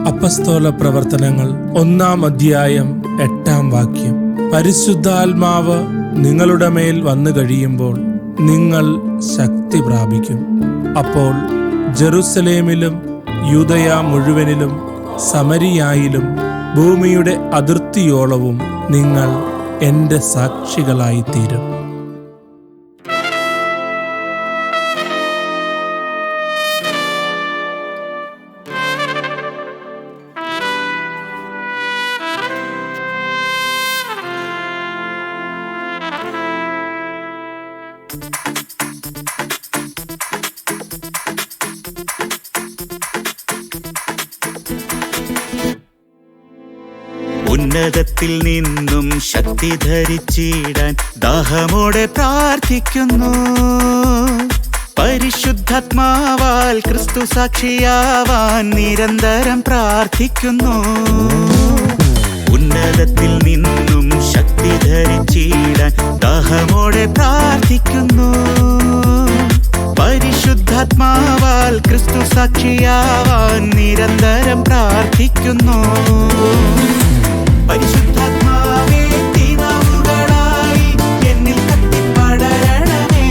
അപ്പസ്തോല പ്രവർത്തനങ്ങൾ 1-ാം അധ്യായം 8-ാം വാക്യം. പരിശുദ്ധാത്മാവ് നിങ്ങളുടെ മേൽ വന്നു കഴിയുമ്പോൾ നിങ്ങൾ ശക്തി പ്രാപിക്കും. അപ്പോൾ ജെറുസലേമിലും യൂദയ മുഴുവനിലും സമരിയായിലും ഭൂമിയുടെ അതിർത്തിയോളവും നിങ്ങൾ എൻ്റെ സാക്ഷികളായിത്തീരും. ഉന്നതത്തിൽ നിന്നും ശക്തി ധരിച്ചിടാൻ ദാഹമോടെ പ്രാർത്ഥിക്കുന്നു. പരിശുദ്ധാത്മാവാൽ ക്രിസ്തു സാക്ഷിയാവാൻ നിരന്തരം പ്രാർത്ഥിക്കുന്നു. ഉന്നതത്തിൽ നിന്നും ശക്തി ധരിച്ചിടാൻ ദാഹമോടെ പ്രാർത്ഥിക്കുന്നു. പരിശുദ്ധാത്മാവാൽ ക്രിസ്തു സാക്ഷിയാവാൻ നിരന്തരം പ്രാർത്ഥിക്കുന്നു. പരിശുദ്ധാത്മാവേ തീനാവുകളായി എന്നിൽ കത്തിപ്പടരണമേ.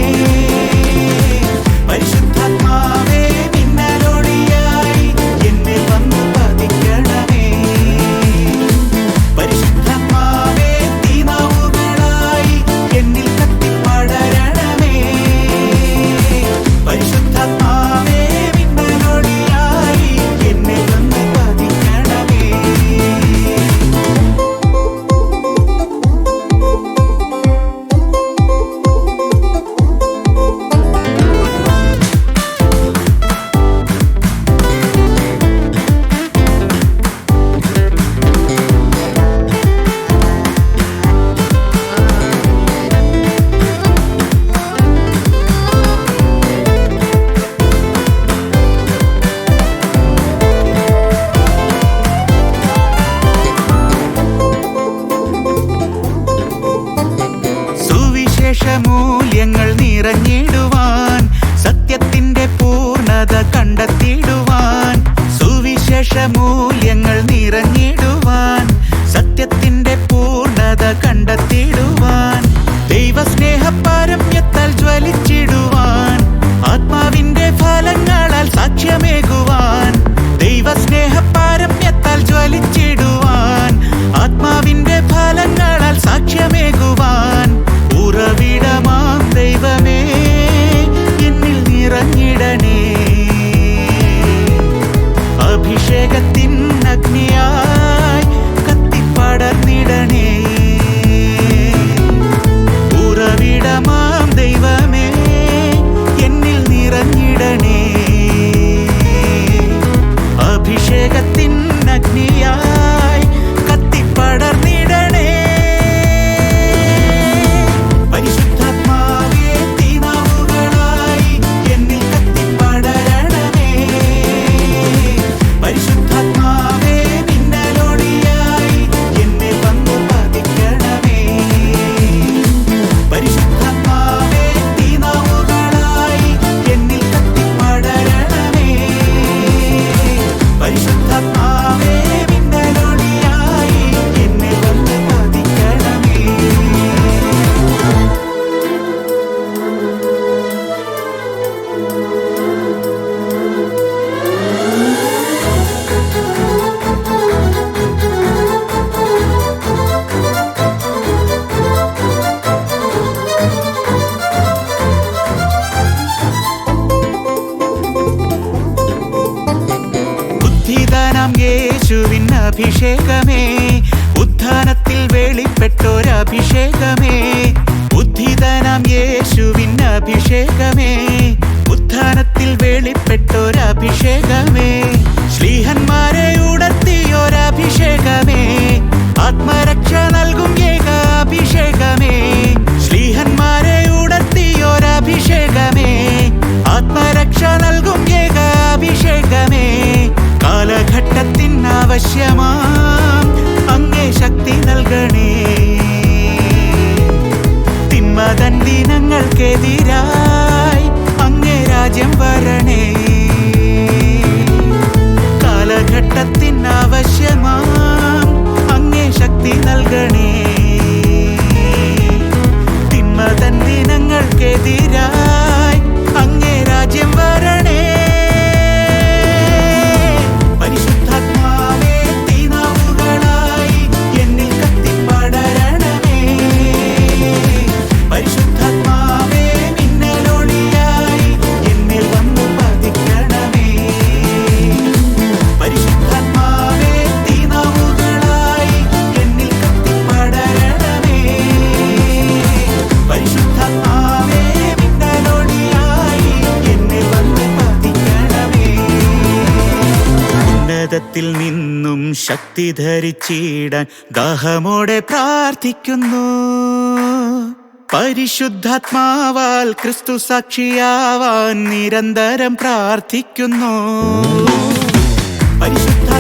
പരിശുദ്ധാത്മാവേ മിന്നലൊളിയായി എന്നിൽ വന്നു പതിക്കണമേ. പരിശുദ്ധാത്മാവേ തീനാവുകളായി എന്നിൽ കത്തിപ്പടരണമേ. പരിശുദ്ധാത്മാവേ മിന്നലൊളിയായി എന്നിൽ വന്നു പതിക്കണമേ. മൂല്യങ്ങൾ നിറഞ്ഞിടുവാൻ സത്യത്തിന്റെ പൂർണ്ണത കണ്ടെത്തിയിടുവാൻ. സുവിശേഷ മൂല്യങ്ങൾ നിറഞ്ഞിടുവാൻ സത്യത്തിന്റെ പൂർണ്ണത കണ്ടെത്തിയിടുവാൻ. ദൈവസ്നേഹ പാരമ്യത്താൽ ജ്വലിച്ചിടുവാൻ. ആത്മാവിന്റെ ഫലങ്ങളാൽ സാക്ഷ്യമേകുവാൻ. ദൈവസ്നേഹ പാരമ്യത്താൽ ജ്വലിച്ചിടുവാൻ. ആത്മാവിന്റെ ഫലങ്ങളാൽ സാക്ഷ്യമേകുവാൻ. ഉറവിടമാം ദൈവമേ എന്നിൽ നിറഞ്ഞിടണേ. അഭിഷേകത്തിൻ അഗ്നിയായി കത്തിപ്പടർന്നിടണേ. ഉറവിടമാം ദൈവമേ എന്നിൽ നിറഞ്ഞിടണേ. അഭിഷേകത്തിൻ അഗ്നിയായി കത്തിപ്പടർന്നിടണേ. യേശുവിൻ അഭിഷേകമേ ഉത്ഥാനത്തിൽ വെളിപ്പെട്ടൊരഭിഷേകമേ. ഉദ്ധിതനാം യേശുവിൻ അഭിഷേകമേ ഉത്ഥാനത്തിൽ വെളിപ്പെട്ടൊരഭിഷേകമേ. ശ്ലീഹന്മാരെ ഉണർത്തിയൊരഭിഷേകമേ. ആത്മരക്ഷ നൽകും ഏക അഭിഷേകമേ. ശ്ലീഹന്മാരെ ഉണർത്തിയൊരഭിഷേകമേ. ആത്മരക്ഷ നൽകും ഏക അഭിഷേകമേ. കാലഘട്ടത്തിൻ ആവശ്യമാം അങ്ങേ ശക്തി നൽകണേ. തിന്മതൻ ദിനങ്ങൾക്കെതിരായി അങ്ങേ രാജ്യം വരണേ. കാലഘട്ടത്തിൻ പാപത്തിൽ നിന്നും ശക്തി ധരിച്ചിടാൻ ദാഹമോടെ പ്രാർത്ഥിക്കുന്നു. പരിശുദ്ധാത്മാവാൽ ക്രിസ്തു സാക്ഷിയാവാൻ നിരന്തരം പ്രാർത്ഥിക്കുന്നു. പരിശുദ്ധ